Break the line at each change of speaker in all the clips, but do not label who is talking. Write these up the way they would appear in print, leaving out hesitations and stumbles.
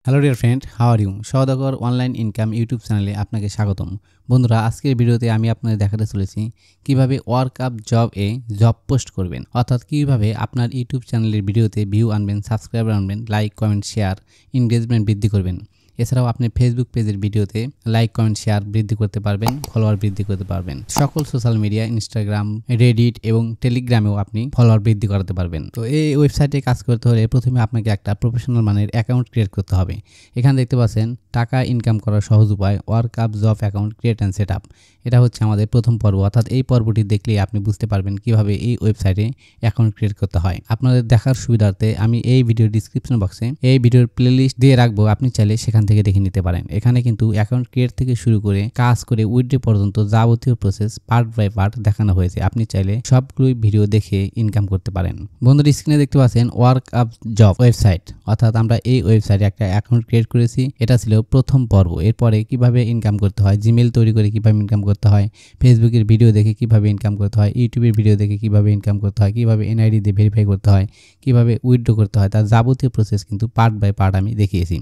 Hello dear friend, how are you? সওদাগর online income YouTube চ্যানেলে আপনাকে স্বাগতম। বন্ধুরা, আজকের ভিডিওতে আমি আপনাদের দেখাতে চলেছি কিভাবে ওয়ার্ক আপ জব এ জব পোস্ট করবেন, অর্থাৎ কিভাবে আপনার ইউটিউব চ্যানেলের ভিডিওতে ভিউ আনবেন, সাবস্ক্রাইবার আনবেন, লাইক কমেন্ট শেয়ার এনগেজমেন্ট বৃদ্ধি করবেন। এছাড়াও আপনি ফেসবুক পেজের ভিডিওতে লাইক কমেন্ট শেয়ার বৃদ্ধি করতে পারবেন, ফলোয়ার বৃদ্ধি করতে পারবেন। সকল সোশ্যাল মিডিয়া ইনস্টাগ্রাম, রেডিট এবং টেলিগ্রামেও আপনি ফলোয়ার বৃদ্ধি করাতে পারবেন। তো এই ওয়েবসাইটে কাজ করতে হলে প্রথমে আপনাকে একটা প্রফেশনাল মানের অ্যাকাউন্ট ক্রিয়েট করতে হবে। এখানে দেখতে পাচ্ছেন টাকা ইনকাম করার সহজ উপায়, work up job account create and set up. এটা হচ্ছে আমাদের প্রথম পর্ব, অর্থাৎ এই পর্বটি দেখলেই আপনি বুঝতে পারবেন কিভাবে এই ওয়েবসাইটে অ্যাকাউন্ট ক্রিয়েট করতে হয়। আপনাদের দেখার সুবিধার্থে আমি এই ভিডিওর ডিসক্রিপশন বক্সে এই ভিডিওর প্লেলিস্ট দিয়ে রাখবো, আপনি চাইলে সেখান থেকে দেখে নিতে পারেন। এখানে কিন্তু অ্যাকাউন্ট ক্রিয়েট থেকে শুরু করে কাজ করে উইথড্র পর্যন্ত যাবতীয় প্রসেস পার্ট বাই পার্ট দেখানো হয়েছে। আপনি চাইলে সবগুলোই ভিডিও দেখে ইনকাম করতে পারেন। বন্ধুরা, স্ক্রিনে দেখতে পাচ্ছেন ওয়ার্ক আপ জব ওয়েবসাইট, অর্থাৎ আমরা এই ওয়েবসাইটে একটা অ্যাকাউন্ট ক্রিয়েট করেছি। এটা ছিল প্রথম পর্ব। এরপরে কিভাবে ইনকাম করতে হয়, জিমেল তৈরি করে কিভাবে ইনকাম করতে হয়, ফেসবুকের ভিডিও দেখে কিভাবে ইনকাম করতে হয়, ইউটিউবের ভিডিও দেখে কিভাবে ইনকাম করতে হয়, কিভাবে এনআইডি দিয়ে ভেরিফাই করতে হয়, কিভাবে উইথড্র করতে হয়, তার যাবতীয় প্রসেস কিন্তু পার্ট বাই পার্ট আমি দেখিয়েছি।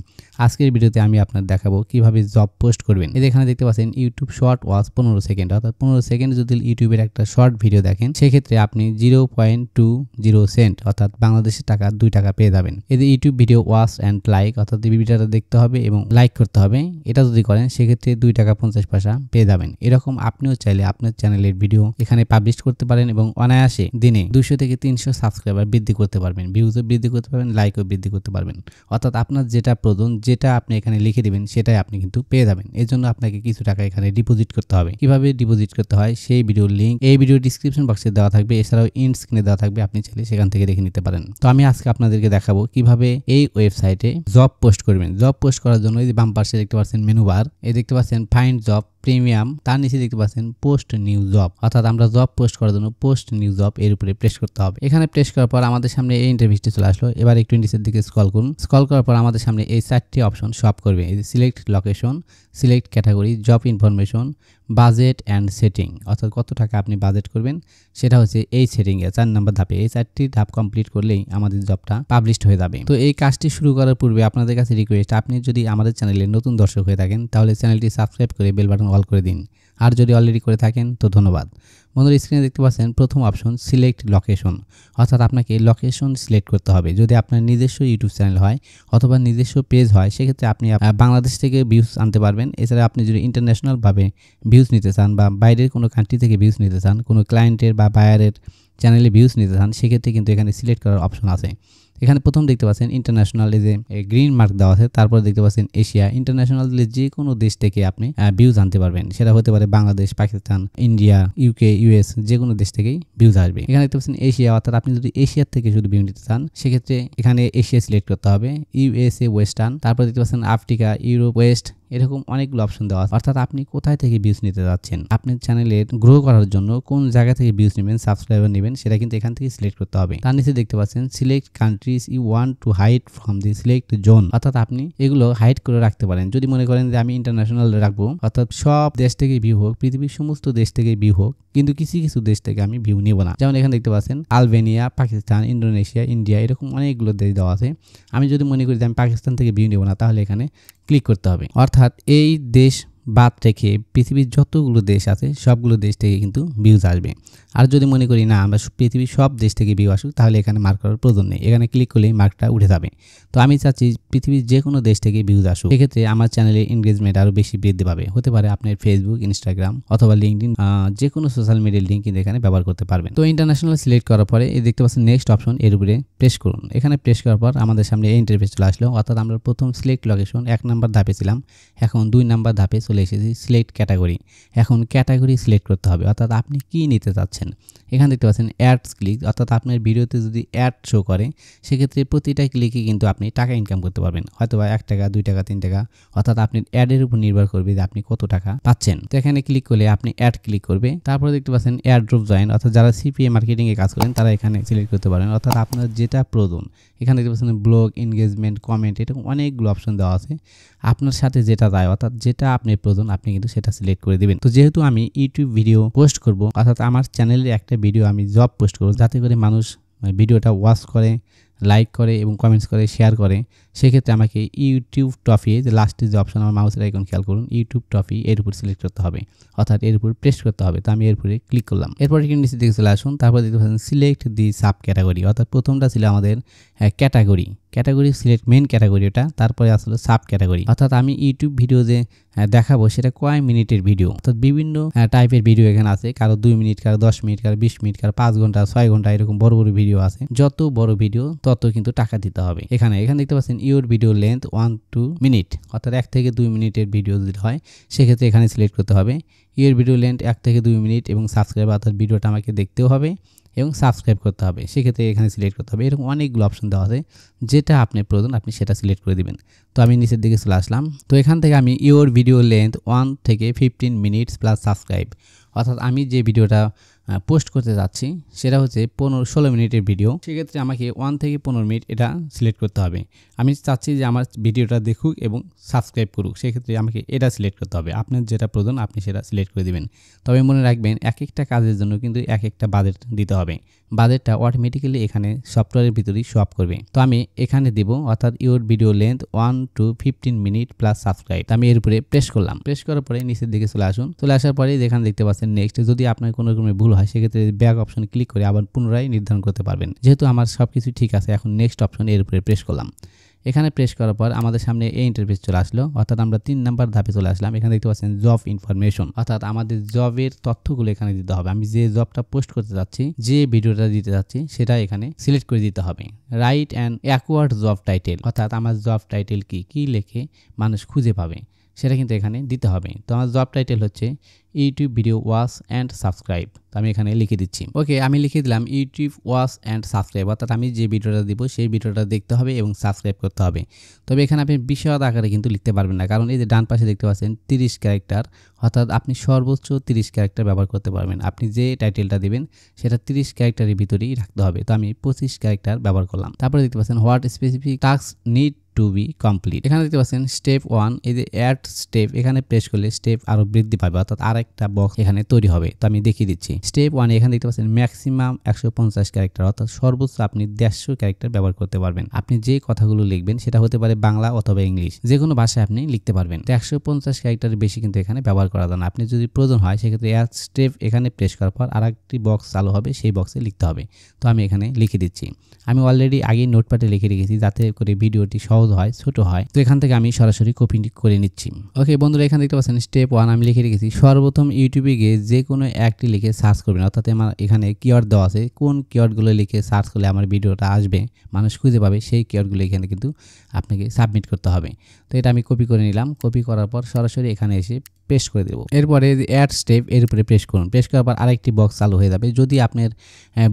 আজকের ভিডিওতে আমি আপনাদের দেখাবো কিভাবে জব পোস্ট করবেন। এখানে দেখতে পাচ্ছেন ইউটিউব শর্ট ওয়াচ 15 সেকেন্ড, অর্থাৎ 15 সেকেন্ড যদি ইউটিউবের একটা শর্ট ভিডিও দেখেন, সেক্ষেত্রে আপনি 0.20 সেন্ট অর্থাৎ বাংলাদেশের টাকা 2 টাকা পেয়ে যাবেন। এদের YouTube video watch and like, অর্থাৎ ভিডিওটা দেখতে হবে এবং লাইক করতে হবে। এটা যদি করেন সেক্ষেত্রে 2 টাকা 50 পয়সা পেয়ে যাবেন। এরকম আপনিও চাইলে আপনার চ্যানেলের ভিডিও এখানে পাবলিশ করতে পারেন এবং অনায়াসে দিনে 200 থেকে 300 সাবস্ক্রাইবার বৃদ্ধি করতে পারবেন, ভিউজও বৃদ্ধি করতে পারবেন, লাইকও বৃদ্ধি করতে পারবেন। অর্থাৎ আপনার যেটা প্রয়োজন, যেটা আপনি এখানে লিখে দিবেন, সেটাই আপনি কিন্তু পেয়ে যাবেন। এর জন্য আপনাকে কিছু টাকা এখানে ডিপোজিট করতে হবে। কিভাবে ডিপোজিট করতে হয় সেই ভিডিওর লিঙ্ক এই ভিডিও ডিসক্রিপশন বক্সে দেওয়া থাকবে, এছাড়াও ইন্ড স্ক্রিনে দেওয়া থাকবে, আপনি চাইলে সেখান থেকে দেখে নিতে পারেন। তো আমি আজকে আপনাদেরকে দেখাবো কিভাবে এই ওয়েবসাইটে জব পোস্ট করবেন। জব পোস্ট করার জন্য এই যে বাম পাশে দেখতে পাচ্ছেন মেনু বার, এই দেখতে পাচ্ছেন ফাইন্ড জব প্রিমিয়াম, তার নিচে দেখতে পাচ্ছেন পোস্ট নিউ জব, অর্থাৎ আমরা জব পোস্ট করার জন্য পোস্ট নিউ জব এর উপরে প্রেস করতে হবে। এখানে প্রেস করার পর আমাদের সামনে এই ইন্টারভিউটি চলে আসলো। এবার একটু নিচের দিকে স্ক্রল করুন। স্ক্রল করার পর আমাদের সামনে এই 4টি অপশন শপ করবে। এই select location, select category, job information, budget and setting, অর্থাৎ কত টাকা আপনি বাজেট করবেন সেটা হচ্ছে এই সেটিংয়ে 4 নম্বর ধাপে। এই 4টি ধাপ কমপ্লিট করলেই আমাদের জবটা পাবলিশড হয়ে যাবে। তো এই কাজটি শুরু করার পূর্বে আপনাদের কাছে রিকোয়েস্ট, আপনি যদি আমাদের চ্যানেলে নতুন দর্শক হয়ে থাকেন তাহলে চ্যানেলটি সাবস্ক্রাইব করে বেল বাটন অল করে দিন, আর যদি অলরেডি করে থাকেন তো ধন্যবাদ। বন্ধুরা, স্ক্রিনে দেখতে পাচ্ছেন প্রথম অপশন সিলেক্ট লোকেশন, অর্থাৎ আপনাকে লোকেশন সিলেক্ট করতে হবে। যদি আপনার নিজস্ব ইউটিউব চ্যানেল হয় অথবা নিজস্ব পেজ হয়, সেক্ষেত্রে আপনি বাংলাদেশ থেকে ভিউজ আনতে পারবেন। এছাড়া আপনি যদি ইন্টারন্যাশনালভাবে ভিউজ নিতে চান বা বাইরের কোনো কান্ট্রি থেকে ভিউজ নিতে চান, কোনো ক্লায়েন্টের বা বায়ারের চ্যানেলে ভিউজ নিতে চান, সেক্ষেত্রে কিন্তু এখানে সিলেক্ট করার অপশন আছে। এখানে প্রথম দেখতে পাচ্ছেন ইন্টারন্যাশনাল, এই যে গ্রিন মার্ক দেওয়া আছে, তারপর দেখতে পাচ্ছেন এশিয়া। ইন্টারন্যাশনাল যে কোনো দেশ থেকে আপনি ভিউজ আনতে পারবেন, সেটা হতে পারে Bangladesh, Pakistan, India, UK, US, যে কোনো দেশ থেকেই ভিউজ আসবে। এখানে দেখতে পাচ্ছেন এশিয়া, অর্থাৎ আপনি যদি এশিয়ার থেকে শুধু ভিউ নিতে চান, সেক্ষেত্রে এখানে এশিয়া সিলেক্ট করতে হবে। ইউএসএ ওয়েস্টার্ন, তারপর দেখতে পাচ্ছেন আফ্রিকা, ইউরোপ, ওয়েস্ট, এরকম অনেকগুলো অপশন দেওয়া আছে। অর্থাৎ আপনি কোথায় থেকে ভিউজ নিতে যাচ্ছেন, আপনার চ্যানেলের গ্রো করার জন্য কোন জায়গা থেকে ভিউজ নেবেন, সাবস্ক্রাইবার নেবেন, সেটা কিন্তু এখান থেকে সিলেক্ট করতে হবে। তার নিচে দেখতে পাচ্ছেন select countries you want to hide from the select zone, অর্থাৎ আপনি এগুলো হাইড করে রাখতে পারেন। যদি মনে করেন যে আমি ইন্টারন্যাশনাল রাখবো, অর্থাৎ সব দেশ থেকে ভিউ হোক, পৃথিবীর সমস্ত দেশ থেকে ভিউ হোক, কিন্তু কিছু কিছু দেশ থেকে আমি ভিউ নেব না। যেমন এখানে দেখতে পাচ্ছেন আলবেনিয়া, পাকিস্তান, ইন্দোনেশিয়া, ইন্ডিয়া, এরকম অনেকগুলো দেশ দেওয়া আছে। আমি যদি মনে করি যে আমি পাকিস্তান থেকে ভিউ নেব না, তাহলে এখানে ক্লিক করতে হবে। অর্থাৎ এই দেশ বাদ রেখে পৃথিবীর যতগুলো দেশ আছে সবগুলো দেশ থেকে কিন্তু ভিউজ আসবে। আর যদি মনে করি না আমরা পৃথিবীর সব দেশ থেকে ভিউ আসুক, তাহলে এখানে মার্ক করার প্রয়োজন নেই। এখানে ক্লিক করলেই মার্কটা উঠে যাবে। তো আমি চাচ্ছি পৃথিবীর যে কোনো দেশ থেকে ভিউজ আসুক, সেক্ষেত্রে আমার চ্যানেলে এনগেজমেন্ট আরও বেশি বৃদ্ধি পাবে। হতে পারে আপনার ফেসবুক, ইনস্টাগ্রাম অথবা লিঙ্কডিন, যে কোনো সোশ্যাল মিডিয়ার লিঙ্ক কিন্তু এখানে ব্যবহার করতে পারবেন। তো ইন্টারন্যাশনাল সিলেক্ট করার পরে এই দেখতে পাচ্ছেন নেক্সট অপশন, এর উপরে প্রেস করুন। এখানে প্রেস করার পর আমাদের সামনে এই ইন্টারফেস চলে আসলো। অর্থাৎ আমরা প্রথম সিলেক্ট লোকেশন 1 নম্বর ধাপে ছিলাম, এখন 2 নম্বর ধাপে চলে এসেছি সিলেক্ট ক্যাটাগরি। এখন ক্যাটাগরি সিলেক্ট করতে হবে, অর্থাৎ আপনি কি নিতে চাচ্ছেন। এখানে দেখতে পাচ্ছেন অ্যাডস ক্লিক, অর্থাৎ আপনার ভিডিওতে যদি অ্যাড শো করে, সেক্ষেত্রে প্রতিটা ক্লিকে কিন্তু আপনি টাকা ইনকাম করতে পারবেন, হয়তো বা 1 টাকা, 2 টাকা, 3 টাকা, অর্থাৎ আপনি অ্যাডের উপর নির্ভর করবে যে আপনি কত টাকা পাচ্ছেন। তো এখানে ক্লিক করলে আপনি অ্যাড ক্লিক করবে। তারপরে দেখতে পাচ্ছেন অ্যাড ড্রপ জয়েন, অর্থাৎ যারা সিপিএ মার্কেটিং এ কাজ করেন তারা এখানে সিলেক্ট করতে পারেন, অর্থাৎ আপনার যেটা প্রয়োজন। এখানে দেখতে পাচ্ছেন ব্লগ, এনগেজমেন্ট, কমেন্ট, এরকম অনেকগুলো অপশন দেওয়া আছে। আপনার সাথে যেটা যায়, অর্থাৎ যেটা আপনার প্রয়োজন আপনি কিন্তু সেটা সিলেক্ট করে দিবেন। তো যেহেতু আমি ইউটিউব ভিডিও পোস্ট করব, অর্থাৎ আমার চ্যানেলে একটা ভিডিও আমি জব পোস্ট করব, যাতে করে মানুষ ভিডিওটা ওয়াচ করে, লাইক করে এবং কমেন্টস করে, শেয়ার করে, সেক্ষেত্রে আমাকে ইউটিউব টপি যে লাস্টে যে অপশন আমার মাউসের আইকন খেয়াল করুন, ইউটিউব টপি এর উপর সিলেক্ট করতে হবে, অর্থাৎ এর উপর প্রেস করতে হবে। তো আমি এর উপরে ক্লিক করলাম। এরপরে কিন্তু নিচের দিকে চলে আসুন। তারপর দেখতে পাচ্ছেন সিলেক্ট দি সাব ক্যাটাগরি, অর্থাৎ প্রথমটা ছিল আমাদের ক্যাটাগরি সিলেক্ট মেন ক্যাটাগরি ওটা, তারপরে আসলে সাব ক্যাটাগরি, অর্থাৎ আমি ইউটিউব ভিডিও যে দেখাবো সেটা কয় মিনিটের ভিডিও, অর্থাৎ বিভিন্ন টাইপের ভিডিও এখানে আছে, কারো 2 মিনিট, কারো 10 মিনিট, কারো 20 মিনিট, কারো 5 ঘন্টা, 6 ঘন্টা, এরকম বড় বড় ভিডিও আছে। যত বড় ভিডিও তত কিন্তু টাকা দিতে হবে। এখানে দেখতে পাচ্ছেন ইউর ভিডিও লেন্থ 1-2 মিনিট, অর্থাৎ 1 থেকে 2 মিনিটের ভিডিও যদি হয় সেক্ষেত্রে এখানে সিলেক্ট করতে হবে ইউর ভিডিও লেন্থ 1 থেকে 2 মিনিট এবং সাবস্ক্রাইব, অর্থাৎ ভিডিওটা আমাকে দেখতেও হবে এবং সাবস্ক্রাইব করতে হবে, সেক্ষেত্রে এখানে সিলেক্ট করতে হবে। এরকম অনেকগুলো অপশন দেওয়া আছে, যেটা আপনার প্রয়োজন আপনি সেটা সিলেক্ট করে দিবেন। তো আমি নিচের দিকে চলে আসলাম। তো এখান থেকে আমি ইউর ভিডিও লেন্থ 1 থেকে 15 মিনিটস প্লাস সাবস্ক্রাইব, অর্থাৎ আমি যে ভিডিওটা পোস্ট করতে যাচ্ছি সেটা হচ্ছে 15-16 মিনিটের ভিডিও, সেক্ষেত্রে আমাকে 1 থেকে 15 মিনিট এটা সিলেক্ট করতে হবে। আমি চাচ্ছি যে আমার ভিডিওটা দেখুক এবং সাবস্ক্রাইব করুক, সেক্ষেত্রে আমাকে এটা সিলেক্ট করতে হবে। আপনার যেটা প্রয়োজন আপনি সেটা সিলেক্ট করে দিবেন। তবে মনে রাখবেন এক একটা কাজের জন্য কিন্তু এক একটা বাজেট দিতে হবে, বাজেটটা অটোমেটিক্যালি এখানে সফটওয়্যারের ভিতরেই শো আপ করবে। তো আমি এখানে দিব, অর্থাৎ your video length 1 to 15 minute plus subscribe. আমি এর উপরে প্রেস করলাম। প্রেস করার পরে নিচের দিকে চলে আসুন। চলে আসার পরে যেখানে দেখতে পাচ্ছেন নেক্সট, যদি আপনার কোনো রকমের ভুল হয় সেক্ষেত্রে ব্যাক অপশন ক্লিক করে আবার পুনরায় নির্ধারণ করতে পারবেন। যেহেতু আমার সবকিছু ঠিক আছে, এখন নেক্সট অপশন এর উপরে প্রেস করলাম। এখানে প্রেস করার পর আমাদের সামনে এই ইন্টারফেস চলে আসলো, অর্থাৎ আমরা 3 নাম্বার ধাপে চলে আসলাম। এখানে দেখতে পাচ্ছেন জব ইনফরমেশন, অর্থাৎ আমাদের জবের তথ্যগুলো এখানে দিতে হবে। আমি যে জবটা পোস্ট করতে যাচ্ছি, যে ভিডিওটা দিতে যাচ্ছি সেটা এখানে সিলেক্ট করে দিতে হবে। Right and acquired job title, অর্থাৎ আমার জব টাইটেল কি লিখে মানুষ খুঁজে পাবে সেটা কিন্তু এখানে দিতে হবে। তো আমার জব টাইটেল হচ্ছে YouTube video watch and subscribe. তো আমি এখানে লিখে দিচ্ছি। ওকে, আমি লিখে দিলাম ইউটিউব ওয়াচ অ্যান্ড সাবস্ক্রাইব, অর্থাৎ আমি যে ভিডিওটা দিব সেই ভিডিওটা দেখতে হবে এবং সাবস্ক্রাইব করতে হবে। তবে এখানে আপনি বিশদ আকারে কিন্তু লিখতে পারবেন না, কারণ এই যে ডান পাশে দেখতে পাচ্ছেন 30 ক্যারেক্টার, অর্থাৎ আপনি সর্বোচ্চ 30 ক্যারেক্টার ব্যবহার করতে পারবেন। আপনি যে টাইটেলটা দেবেন সেটা 30 ক্যারেক্টারের ভিতরেই রাখতে হবে। তো আমি 25 ক্যারেক্টার ব্যবহার করলাম। তারপরে দেখতে পাচ্ছেন what specific task need to be complete. এখানে দেখতে পাচ্ছেন স্টেপ 1, এই যে অ্যাড স্টেপ, এখানে প্রেস করলে স্টেপ আরো বৃদ্ধি পাবে, অর্থাৎ আরেকটা বক্স এখানে তৈরি হবে। তো আমি দেখিয়ে দিচ্ছি। স্টেপ 1 এখানে দেখতে পাচ্ছেন ম্যাক্সিমাম 150 ক্যারেক্টার, অর্থাৎ সর্বোচ্চ আপনি 150 ক্যারেক্টার ব্যবহার করতে পারবেন। আপনি যে কথাগুলো লিখবেন সেটা হতে পারে বাংলা অথবা ইংলিশ, যে কোনো ভাষায় আপনি লিখতে পারবেন। তো 150 ক্যারেক্টারের বেশি কিন্তু এখানে ব্যবহার করা যায় না। আপনি যদি প্রয়োজন হয় সেক্ষেত্রে অ্যাড স্টেপ এখানে প্রেস করার পর আরেকটি বক্স চালু হবে, সেই বক্সে লিখতে হবে। তো আমি এখানে লিখে দিচ্ছি। আমি অলরেডি আগেই নোটপ্যাডে লিখে রেখেছি যাতে করে ভিডিওটি সহজ হয়, ছোট হয়। তো এখান থেকে আমি সরাসরি কপি করে নিচ্ছি। ওকে বন্ধুরা, এখানে দেখতে পাচ্ছেন স্টেপ 1 আমি লিখে রেখেছি। সর্বপ্রথম ইউটিউবে গিয়ে যে কোনো একটি লিখে সার্চ করবেন, অর্থাৎ আমার এখানে কিওয়ার্ড দেওয়া আছে, কোন কিওয়ার্ডগুলো লিখে সার্চ করলে আমার ভিডিওটা আসবে, মানুষ খুঁজে পাবে, সেই কিওয়ার্ডগুলো এখানে কিন্তু আপনাকে সাবমিট করতে হবে। তো এটা আমি কপি করে নিলাম। কপি করার পর সরাসরি এখানে এসে পেস্ট করে দেবো। এরপরে অ্যাড স্টেপ এর উপরে প্রেস করুন। প্রেস করার পর আরেকটি বক্স চালু হয়ে যাবে। যদি আপনার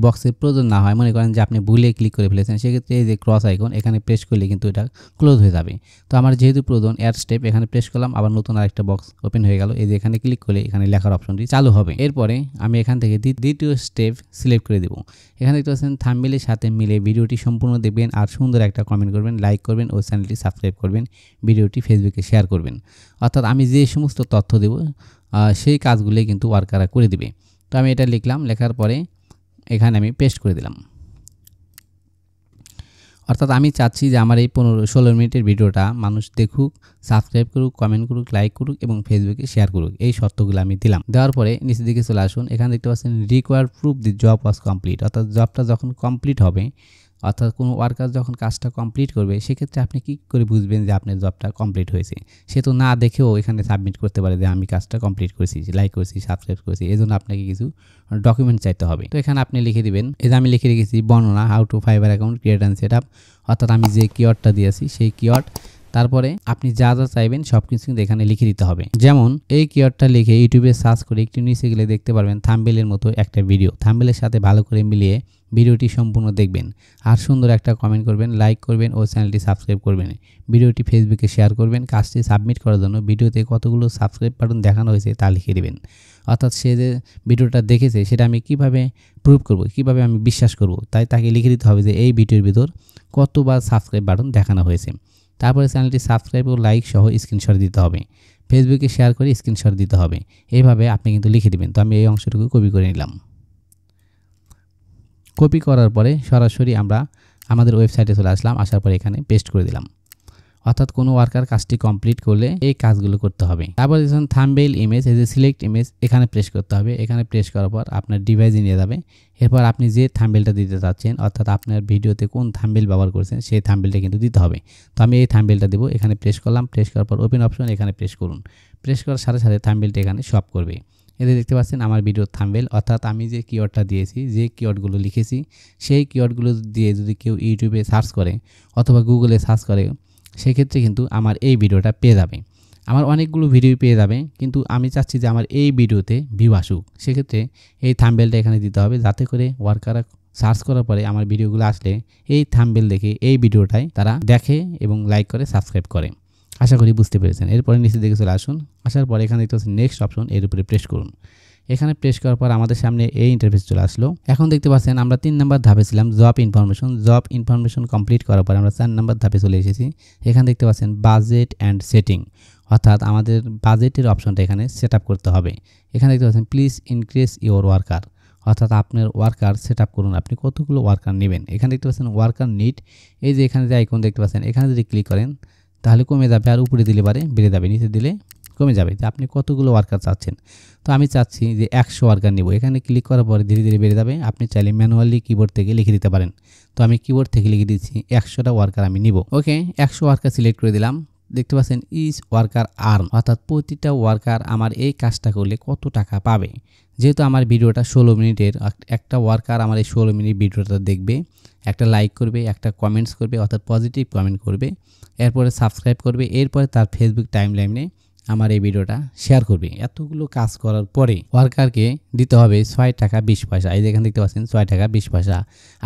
বক্সের প্রয়োজন না হয়, মনে করেন যে আপনি ভুলে ক্লিক করে ফেলেছেন, সেক্ষেত্রে এই যে ক্রস আইকন এখানে প্রেস করলে কিন্তু এটা ক্লোজ হয়ে যাবে। তো আমার যেহেতু প্রয়োজন অ্যাড স্টেপ, এখানে প্রেস করলাম, আবার নতুন আরেকটা বক্স ওপেন হয়ে গেল। এই যে এখানে ক্লিক করলে এখানে লেখার অপশনটি চালু হবে। এরপরে আমি এখান থেকে দ্বিতীয় স্টেপ সিলেক্ট করে দেবো। এখানে দেখতে পাচ্ছেন থাম্বনেইলের সাথে মিলে ভিডিওটি সম্পূর্ণ দেখবেন আর সুন্দর একটা কমেন্ট করবেন, লাইক করবেন ও চ্যানেলটি সাবস্ক্রাইব করবেন, ভিডিওটি ফেসবুকে শেয়ার করবেন। অর্থাৎ আমি যে সমস্ত তথ্য দেব সেই কাজগুলোই কিন্তু ওয়ার্কাররা করে দিবে। তো আমি এটা লিখলাম, লেখার পরে এখানে আমি পেস্ট করে দিলাম। অর্থাৎ আমি চাচ্ছি যে আমার এই 15-16 মিনিটের ভিডিওটা মানুষ দেখুক, সাবস্ক্রাইব করুক, কমেন্ট করুক, লাইক করুক এবং ফেসবুকে শেয়ার করুক। এই শর্তগুলো আমি দিলাম। দেওয়ার পরে নিচের দিকে চলে আসুন। এখানে দেখতে পাচ্ছেন required proof the job was complete, অর্থাৎ জবটা যখন কমপ্লিট হবে, অর্থাৎ কোনো ওয়ার্কার যখন কাজটা কমপ্লিট করবে, সেক্ষেত্রে আপনি কী করে বুঝবেন যে আপনার জবটা কমপ্লিট হয়েছে? সে তো না দেখেও এখানে সাবমিট করতে পারে যে আমি কাজটা কমপ্লিট করেছি, লাইক করেছি, সাবস্ক্রাইব করেছি। এই জন্য আপনাকে কিছু ডকুমেন্ট চাইতে হবে। তো এখানে আপনি লিখে দিবেন, এই যে আমি লিখে রেখেছি বর্ণনা, how to fibre account create and set up, অর্থাৎ আমি যে কিওয়ার্ডটা দিয়েছি সেই কিওয়ার্ড। তারপরে আপনি যা যা চাইবেন সব কিছু কিন্তু এখানে লিখে দিতে হবে। যেমন এই কিওয়ার্ডটা লিখে ইউটিউবে সার্চ করে একটু নিচে গেলে দেখতে পারবেন থাম্বনেইলের মতো একটা ভিডিও। থাম্বনেইলের সাথে ভালো করে মিলিয়ে ভিডিওটি সম্পূর্ণ দেখবেন আর সুন্দর একটা কমেন্ট করবেন, লাইক করবেন ও চ্যানেলটি সাবস্ক্রাইব করবেন। ভিডিওটি ফেসবুকে শেয়ার করবেন। কাজটি সাবমিট করার জন্য ভিডিওতে কতগুলো সাবস্ক্রাইব বাটন দেখানো হয়েছে তা লিখে দেবেন। অর্থাৎ সে যে ভিডিওটা দেখেছে সেটা আমি কিভাবে প্রুভ করব, কিভাবে আমি বিশ্বাস করব, তাই তাকে লিখে দিতে হবে যে এই ভিডিওর ভিতর কতবার সাবস্ক্রাইব বাটন দেখানো হয়েছে। তারপরে চ্যানেলটি সাবস্ক্রাইব ও লাইক সহ স্ক্রিনশট দিতে হবে, ফেসবুকে শেয়ার করে স্ক্রিনশট দিতে হবে। এইভাবে আপনি কিন্তু লিখে দেবেন। তো আমি এই অংশটুকু কপি করে নিলাম। কপি করার পরে সরাসরি আমরা আমাদের ওয়েবসাইটে চলে আসলাম, আসার পরে এখানে পেস্ট করে দিলাম। অর্থাৎ কোনো ওয়ার্কার কাজটি কমপ্লিট করলে এই কাজগুলো করতে হবে। তারপর দেখুন থাম্বনেইল ইমেজ, এই যে সিলেক্ট ইমেজ এখানে প্রেস করতে হবে। এখানে প্রেস করার পর আপনার ডিভাইসে নিয়ে যাবে। এরপর আপনি যে থাম্বনেইলটা দিতে চাচ্ছেন, অর্থাৎ আপনার ভিডিওতে কোন থাম্বনেইল ব্যবহার করছেন সেই থাম্বনেইলটা কিন্তু দিতে হবে। তো আমি এই থাম্বনেইলটা দেবো। এখানে প্রেস করলাম, প্রেস করার পর ওপেন অপশন এখানে প্রেস করুন। প্রেস করার সাথে সাথে থাম্বনেইলটা এখানে শপ করবে। এতে দেখতে পাচ্ছেন আমার ভিডিওর থাম্বনেইল, অর্থাৎ আমি যে কিওয়ার্ডটা দিয়েছি, যে কিওয়ার্ডগুলো লিখেছি সেই কিওয়ার্ডগুলো দিয়ে যদি কেউ ইউটিউবে সার্চ করে অথবা গুগলে সার্চ করে, সেক্ষেত্রে কিন্তু আমার এই ভিডিওটা পেয়ে যাবে। আমার অনেকগুলো ভিডিও পেয়ে যাবে, কিন্তু আমি চাচ্ছি যে আমার এই ভিডিওতে ভিউ আসুক। সেক্ষেত্রে এই থাম্বনেইলটা এখানে দিতে হবে, যাতে করে ওয়ার্কাররা সার্চ করার পরে আমার ভিডিওগুলো আসলে এই থাম্বনেইল দেখে এই ভিডিওটাই তারা দেখে এবং লাইক করে, সাবস্ক্রাইব করে। আশা করি বুঝতে পেরেছেন। এরপরে নিচে দিকে চলে আসুন। আসার পরে এখানে দেখতে পাচ্ছেন নেক্সট অপশন, এর উপরে প্রেস করুন। এখানে প্রেস করার পর আমাদের সামনে এই ইন্টারফেস চলে আসলো। এখন দেখতে পাচ্ছেন আমরা 3 নম্বর ধাপে ছিলাম, job information. Job information complete করার পর আমরা 4 নম্বর ধাপে চলে এসেছি। এখানে দেখতে পাচ্ছেন বাজেট অ্যান্ড সেটিং, অর্থাৎ আমাদের বাজেটের অপশনটা এখানে সেট আপ করতে হবে। এখানে দেখতে পাচ্ছেন প্লিজ ইনক্রিজ ইওর ওয়ার্কার, অর্থাৎ আপনার ওয়ার্কার সেট আপ করুন, আপনি কতগুলো ওয়ার্কার নেবেন। এখানে দেখতে পাচ্ছেন ওয়ার্কার নিড, এই যে এখানে যে আইকন দেখতে পাচ্ছেন, এখানে যদি ক্লিক করেন তাহলে কমে যাবে, আর উপরে দিলে পারে বেড়ে যাবে, নিচে দিলে কমে যাবে। যে আপনি কতগুলো ওয়ার্কার চাচ্ছেন, তো আমি চাচ্ছি যে 100 ওয়ার্কার নেব। এখানে ক্লিক করার পরে ধীরে ধীরে বেড়ে যাবে। আপনি চাইলে ম্যানুয়ালি কিবোর্ড থেকে লিখে দিতে পারেন। তো আমি কিবোর্ড থেকে লিখে দিচ্ছি 100টা ওয়ার্কার আমি নিব। ওকে, 100 ওয়ার্কার সিলেক্ট করে দিলাম। দেখতে পাচ্ছেন ইচ ওয়ার্কার আর্ন, অর্থাৎ প্রতিটা ওয়ার্কার আমার এই কাজটা করলে কত টাকা পাবে। যেহেতু আমার ভিডিওটা 16 মিনিটের, একটা ওয়ার্কার আমার এই 16 মিনিট ভিডিওটা দেখবে, একটা লাইক করবে, একটা কমেন্টস করবে, অর্থাৎ পজিটিভ কমেন্ট করবে, এরপরে সাবস্ক্রাইব করবে, এরপরে তার ফেসবুক টাইমলাইনে আমার এই ভিডিওটা শেয়ার করবে। এতগুলো কাজ করার পরে ওয়ার্কারকে দিতে হবে 6 টাকা 20 পয়সা। এই যেখানে দেখতে পাচ্ছেন 6 টাকা 20 পয়সা।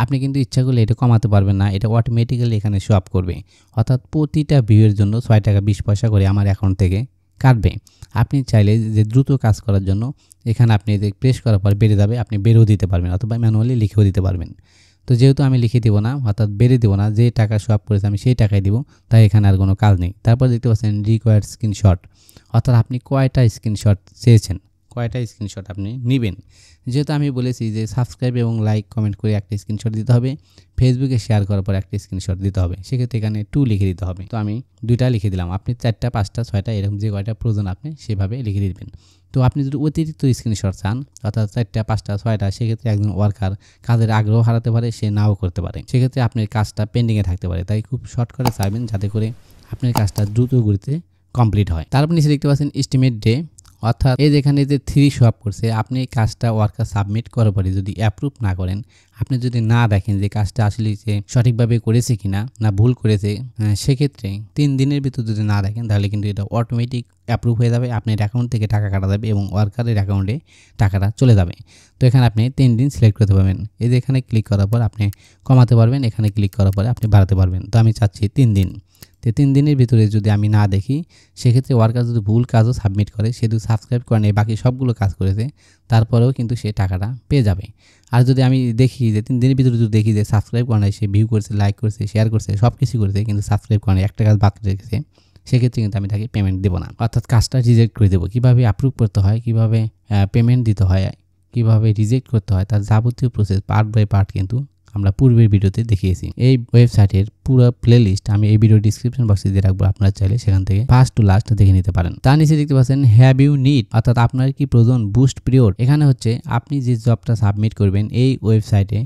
আপনি কিন্তু ইচ্ছা করলে এটা কমাতে পারবেন না, এটা অটোমেটিক্যালি এখানে শো আপ করবে। অর্থাৎ প্রতিটা ভিউয়ের জন্য 6 টাকা 20 পয়সা করে আমার অ্যাকাউন্ট থেকে কাটবে। আপনি চাইলে যে দ্রুত কাজ করার জন্য এখানে আপনি প্রেস করার পর বেড়ে যাবে, আপনি বেড়েও দিতে পারবেন অথবা ম্যানুয়ালি লিখেও দিতে পারবেন। তো যেহেতু আমি লিখে দেবো না, অর্থাৎ বেড়ে দেবো না, যে টাকা শো আপ করেছে আমি সেই টাকাই দিব, তাই এখানে আর কোনো কাজ নেই। তারপর দেখতে পাচ্ছেন রিকোয়ার্ড স্ক্রিনশট, অর্থাৎ আপনি কয়টা স্ক্রিনশট চেয়েছেন, কয়টা স্ক্রিনশট আপনি নেবেন। যেহেতু আমি বলেছি যে সাবস্ক্রাইব এবং লাইক কমেন্ট করে একটা স্ক্রিনশট দিতে হবে, ফেসবুকে শেয়ার করার পর একটা স্ক্রিনশট দিতে হবে, সেক্ষেত্রে এখানে 2 লিখে দিতে হবে। তো আমি 2টা লিখে দিলাম, আপনি 4টা 5টা 6টা এরকম যে কয়টা প্রয়োজন আপনি সেভাবে লিখে দিবেন। তো আপনি যদি অতিরিক্ত স্ক্রিনশট চান, অর্থাৎ 4টা 5টা 6টা, সেক্ষেত্রে একজন ওয়ার্কার কাজের আগ্রহ হারাতে পারে, সে নাও করতে পারে, সেক্ষেত্রে আপনার কাজটা পেন্ডিংয়ে থাকতে পারে। তাই খুব শর্ট করে চাইবেন যাতে করে আপনার কাজটা দ্রুত গতিতে কমপ্লিট হয়। তারপর নিচে দেখতে পাচ্ছেন এস্টিমেট ডে, অর্থাৎ এই যেখানে যে 3 শো আপ করছে, আপনি কাজটা ওয়ার্কার সাবমিট করার পরে যদি অ্যাপ্রুভ না করেন, আপনি যদি না দেখেন যে কাজটা আসলে যে সঠিকভাবে করেছে কিনা না ভুল করেছে, সেক্ষেত্রে 3 দিনের ভিতর যদি না দেখেন তাহলে কিন্তু এটা অটোমেটিক অ্যাপ্রুভ হয়ে যাবে, আপনার অ্যাকাউন্ট থেকে টাকা কাটা যাবে এবং ওয়ার্কারের অ্যাকাউন্টে টাকাটা চলে যাবে। তো এখানে আপনি 3 দিন সিলেক্ট করতে পারবেন। এই যে এখানে ক্লিক করার পর আপনি কমাতে পারবেন, এখানে ক্লিক করার পরে আপনি বাড়াতে পারবেন। তো আমি চাচ্ছি 3 দিন। তো 3 দিনের ভিতরে যদি আমি না দেখি, সেক্ষেত্রে ওয়ার্কার যদি ভুল কাজও সাবমিট করে, সে যদি সাবস্ক্রাইব করে নেই, বাকি সবগুলো কাজ করেছে, তারপরেও কিন্তু সে টাকাটা পেয়ে যাবে। আর যদি আমি দেখি যে 3 দিনের ভিতরে যদি দেখি যে সাবস্ক্রাইব করে নাই, সে ভিউ করছে, লাইক করছে, শেয়ার করছে, সব কিছু করেছে, কিন্তু সাবস্ক্রাইব করে নাই, একটা কাজ বাকি রেখেছে, সেক্ষেত্রে কিন্তু আমি তাকে পেমেন্ট দেবো না, অর্থাৎ কাজটা রিজেক্ট করে দেবো। কীভাবে অ্যাপ্রুভ করতে হয়, কীভাবে পেমেন্ট দিতে হয়, কীভাবে রিজেক্ট করতে হয়, তার যাবতীয় প্রসেস পার্ট বাই পার্ট কিন্তু আমরা পূর্বের ভিডিওতে দেখিয়েছি। এই ওয়েবসাইটের পুরো প্লেলিস্ট আমি এই ভিডিও ডিসক্রিপশন বক্সে দিয়ে রাখবো, আপনারা চাইলে সেখান থেকে ফার্স্ট টু লাস্ট দেখে নিতে পারেন। তার নিচে দেখতে পাচ্ছেন হ্যাভ ইউ নিড, অর্থাৎ আপনার কি প্রয়োজন বুস্ট পিরিয়ড। এখানে হচ্ছে আপনি যে জবটা সাবমিট করবেন এই ওয়েবসাইটে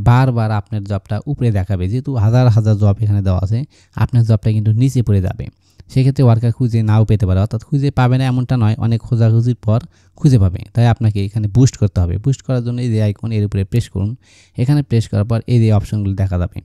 বারবার আপনার জবটা উপরে দেখাবে, যেহেতু হাজার হাজার জব এখানে দেওয়া আছে, আপনার জবটা কিন্তু নিচে পড়ে যাবে। সেক্ষেত্রে ওয়ার্কার খুঁজে নাও পেতে পারে, অর্থাৎ খুঁজে পাবে না এমনটা নয়, অনেক খোঁজাখুঁজির পর খুঁজে পাবে। তাই আপনাকে এখানে বুস্ট করতে হবে। বুস্ট করার জন্য এই যে আইকন, এর উপরে প্রেস করুন। এখানে প্রেস করার পর এই যে অপশনগুলো দেখা যাবে।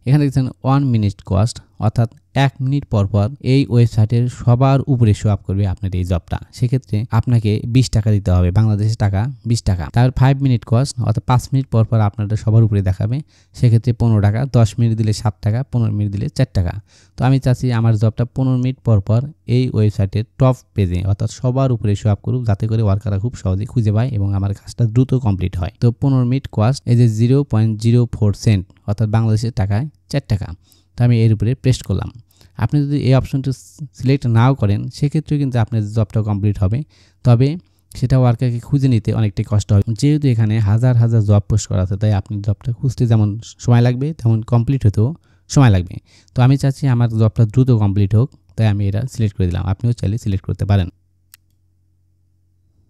এখানে দেখছেন 1 মিনিট কস্ট, অর্থাৎ 1 মিনিট পর পর এই ওয়েবসাইটের সবার উপরে শো আপ করবে আপনার এই জবটা। সেক্ষেত্রে আপনাকে 20 টাকা দিতে হবে, বাংলাদেশের টাকা 20 টাকা। তার 5 মিনিট কস্ট, অর্থাৎ 5 মিনিট পর পর আপনারটা সবার উপরে দেখাবে, সেক্ষেত্রে 15 টাকা। 10 মিনিট দিলে 7 টাকা, 15 মিনিট দিলে 4 টাকা। তো আমি চাচ্ছি আমার জবটা 15 মিনিট পর পর এই ওয়েবসাইটের টপ পেজে, অর্থাৎ সবার উপরে শো আপ করুক, যাতে করে ওয়ার্কাররা খুব সহজে খুঁজে পায় এবং আমার কাজটা দ্রুত কমপ্লিট হয়। তো 15 মিনিট কস্ট, এই যে 0.04 সেন্ট, অর্থাৎ বাংলাদেশের টাকায় 4 টাকা। তো আমি এর উপরে প্রেস করলাম। আপনি যদি এই অপশনটি সিলেক্ট নাও করেন, সেক্ষেত্রেও কিন্তু আপনার জবটা কমপ্লিট হবে। তবে সেটা ওয়ার্কারকে খুঁজে নিতে অনেকটাই কষ্ট হবে। যেহেতু এখানে হাজার হাজার জব পোস্ট করা আছে, তাই আপনি জবটা খুঁজতে যেমন সময় লাগবে তেমন কমপ্লিট হতেও সময় লাগবে। তো আমি চাচ্ছি আমার জবটা দ্রুত কমপ্লিট হোক, তাই আমি এটা সিলেক্ট করে দিলাম। আপনিও চাইলে সিলেক্ট করতে পারেন।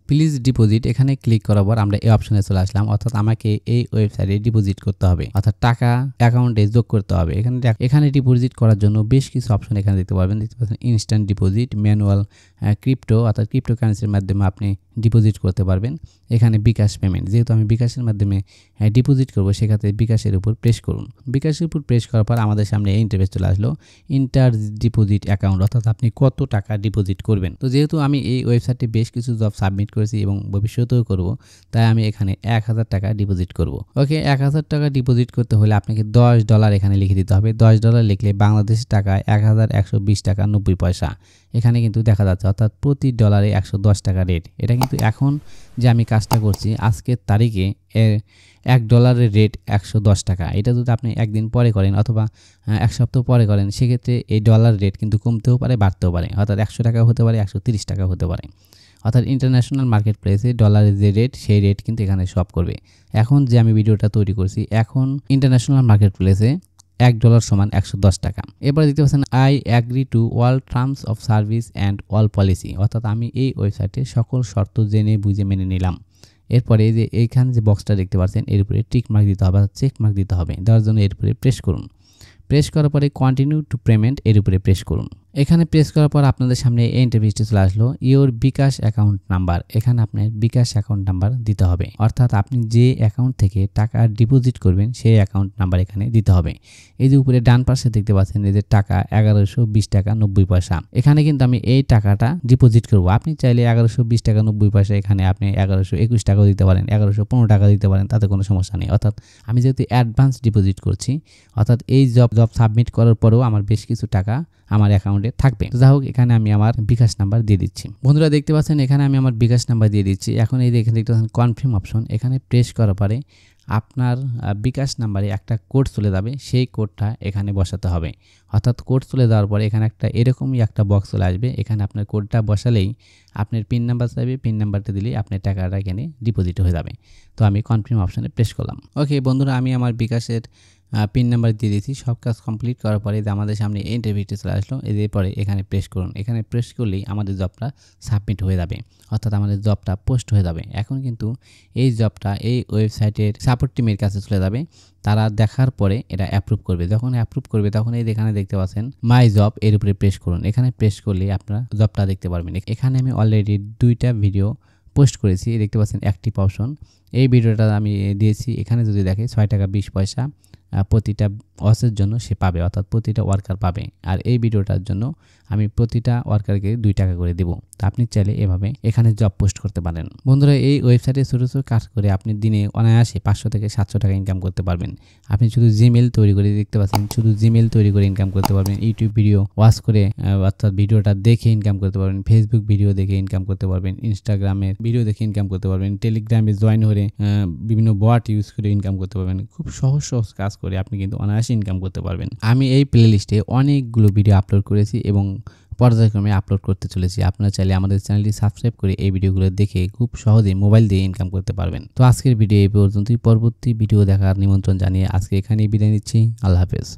প্লিজ ডিপোজিট এখানে ক্লিক করার পর আমরা এই অপশনে চলে আসলাম, অর্থাৎ আমাকে এই ওয়েবসাইটে ডিপোজিট করতে হবে, অর্থাৎ টাকা অ্যাকাউন্টে যোগ করতে হবে। এখানে ডিপোজিট করার জন্য বেশ কিছু অপশন এখানে দেখতে পাচ্ছেন ইনস্ট্যান্ট ডিপোজিট, ম্যানুয়াল, ক্রিপ্টো অর্থাৎ ক্রিপ্টোকারেন্সির মাধ্যমে আপনি ডিপোজিট করতে পারবেন। এখানে বিকাশ পেমেন্ট, যেহেতু আমি বিকাশের মাধ্যমে ডিপোজিট করব, সেক্ষেত্রে বিকাশের উপর প্রেস করুন। বিকাশের উপর প্রেস করার পর আমাদের সামনে এই ইন্টারফেস চলে আসলো, ইন্টার ডিপোজিট অ্যাকাউন্ট, অর্থাৎ আপনি কত টাকা ডিপোজিট করবেন। তো যেহেতু আমি এই ওয়েবসাইটে বেশ কিছু জব সাবমিট করেছি এবং ভবিষ্যতেও করব, তাই আমি এখানে 1000 টাকা ডিপোজিট করব। ওকে, 1000 টাকা ডিপোজিট করতে হলে আপনাকে $10 এখানে লিখে দিতে হবে। $10 লিখলে বাংলাদেশ টাকায় 1120 টাকা 90 পয়সা এখানে কিন্তু দেখা যাচ্ছে, অর্থাৎ প্রতি ডলারে 110 টাকা রেট। এটা কিন্তু এখন যে আমি কাজটা করছি আজকের তারিখে $1 রেট 110 টাকা। এটা যদি আপনি একদিন পরে করেন অথবা এক সপ্তাহ পরে করেন, সেক্ষেত্রে এই ডলার রেট কিন্তু কমতেও পারে বাড়তেও পারে, অর্থাৎ 100 টাকাও হতে পারে, 130 টাকাও হতে পারে। অর্থাৎ ইন্টারন্যাশনাল মার্কেট প্লেসে ডলারের যে রেট, সেই রেট কিন্তু এখানে শপ করবে। এখন যে আমি ভিডিওটা তৈরি করছি, এখন ইন্টারন্যাশনাল মার্কেট প্লেসে $1 সমান 110 টাকা। এরপরে দেখতে পাচ্ছেন I agree to all terms of service and all policy, অর্থাৎ আমি এই ওয়েবসাইটে সকল শর্ত জেনে বুঝে মেনে নিলাম। এরপরে এই যে এইখানে যে বক্সটা দেখতে পাচ্ছেন, এর উপরে টিক মার্ক দিতে হবে, চেক মার্ক দিতে হবে। দেওয়ার জন্য এর উপরে প্রেস করুন। প্রেস করার পরে কন্টিনিউ টু পেমেন্ট এর উপরে প্রেস করুন। এখানে প্রেস করার পর আপনাদের সামনে এই ইন্টারফেসটি চলে আসলো, ইওর বিকাশ অ্যাকাউন্ট নাম্বার। এখানে আপনার বিকাশ অ্যাকাউন্ট নাম্বার দিতে হবে, অর্থাৎ আপনি যে অ্যাকাউন্ট থেকে টাকা ডিপোজিট করবেন সেই অ্যাকাউন্ট নাম্বার এখানে দিতে হবে। এই যে উপরে ডান পাশে দেখতে পাচ্ছেন এই যে টাকা 1120 টাকা 90 পয়সা, এখানে কিন্তু আমি এই টাকাটা ডিপোজিট করব। আপনি চাইলে 1120 টাকা 90 পয়সা এখানে আপনি 1121 টাকাও দিতে পারেন, 1115 টাকা দিতে পারেন, তাতে কোনো সমস্যা নেই। অর্থাৎ আমি যেহেতু অ্যাডভান্স ডিপোজিট করছি, অর্থাৎ এই জব সাবমিট করার পরেও আমার বেশ কিছু টাকা আমার অ্যাকাউন্টে থাকবে। যাই হোক, এখানে আমি আমার বিকাশ নাম্বার দিয়ে দিচ্ছি। বন্ধুরা দেখতে পাচ্ছেন এখানে আমি আমার বিকাশ নাম্বার দিয়ে দিচ্ছি। এখন এই দেখে দেখতে পাচ্ছেন কনফার্ম অপশন, এখানে প্রেস করার পরে আপনার বিকাশ নাম্বারে একটা কোড চলে যাবে, সেই কোডটা এখানে বসাতে হবে। অর্থাৎ কোড চলে যাওয়ার পরে এখানে এরকমই একটা বক্স চলে আসবে, এখানে আপনার কোডটা বসালেই আপনার পিন নাম্বার চাইবে, পিন নাম্বারটা দিলেই আপনার টাকাটা এখানে ডিপোজিট হয়ে যাবে। তো আমি কনফার্ম অপশনে প্রেস করলাম। ওকে বন্ধুরা, আমি আমার বিকাশের পিন নাম্বার দিয়ে দিয়েছি। সব কাজ কমপ্লিট করার পরে আমাদের সামনে ইন্টারভিউটি চলে আসলো। এরপরে এখানে প্রেস করুন। এখানে প্রেস করলেই আমাদের জবটা সাবমিট হয়ে যাবে, অর্থাৎ আমাদের জবটা পোস্ট হয়ে যাবে। এখন কিন্তু এই জবটা এই ওয়েবসাইটের সাপোর্ট টিমের কাছে চলে যাবে, তারা দেখার পরে এটা অ্যাপ্রুভ করবে। যখন অ্যাপ্রুভ করবে তখন এই এখানে দেখতে পাচ্ছেন মাই জব, এর উপরে প্রেস করুন। এখানে প্রেস করলে আপনারা জবটা দেখতে পারবেন। এখানে আমি অলরেডি 2টা ভিডিও পোস্ট করেছি, দেখতে পাচ্ছেন অ্যাক্টিভ অপশন। এই ভিডিওটা আমি দিয়েছি, এখানে যদি দেখে 6 টাকা 20 পয়সা প্রতিটা ওয়াচের জন্য সে পাবে, অর্থাৎ প্রতিটা ওয়ার্কার পাবে। আর এই ভিডিওটার জন্য আমি প্রতিটা ওয়ার্কারকে 2 টাকা করে দেবো। তো আপনি চাইলে এভাবে এখানে জব পোস্ট করতে পারেন। বন্ধুরা, এই ওয়েবসাইটে ছোটো ছোটো কাজ করে আপনি দিনে অনায়াসে 500 থেকে 700 টাকা ইনকাম করতে পারবেন। আপনি শুধু জিমেল তৈরি করে, দেখতে পাচ্ছেন শুধু জিমেল তৈরি করে ইনকাম করতে পারবেন, ইউটিউব ভিডিও ওয়াচ করে অর্থাৎ ভিডিওটা দেখে ইনকাম করতে পারবেন, ফেসবুক ভিডিও দেখে ইনকাম করতে পারবেন, ইনস্টাগ্রামের ভিডিও দেখে ইনকাম করতে পারবেন, টেলিগ্রামে জয়েন হয়ে বিভিন্ন বট ইউজ করে ইনকাম করতে পারবেন। খুব সহজ সহজ কাজ করে আপনি কিন্তু অনায়াসে ইনকাম করতে পারবেন। আমি এই প্লেলিস্টে অনেকগুলো ভিডিও আপলোড করেছি এবং পর্যায়ক্রমে আপলোড করতে চলেছি। আপনারা চাইলে আমাদের চ্যানেলটি সাবস্ক্রাইব করে এই ভিডিওগুলো দেখে খুব সহজেই মোবাইল দিয়ে ইনকাম করতে পারবেন। তো আজকের ভিডিও এই পর্যন্তই। পরবর্তী ভিডিও দেখার নিমন্ত্রণ জানিয়ে আজকে এখানেই বিদায় নিচ্ছি। আল্লাহ হাফেজ।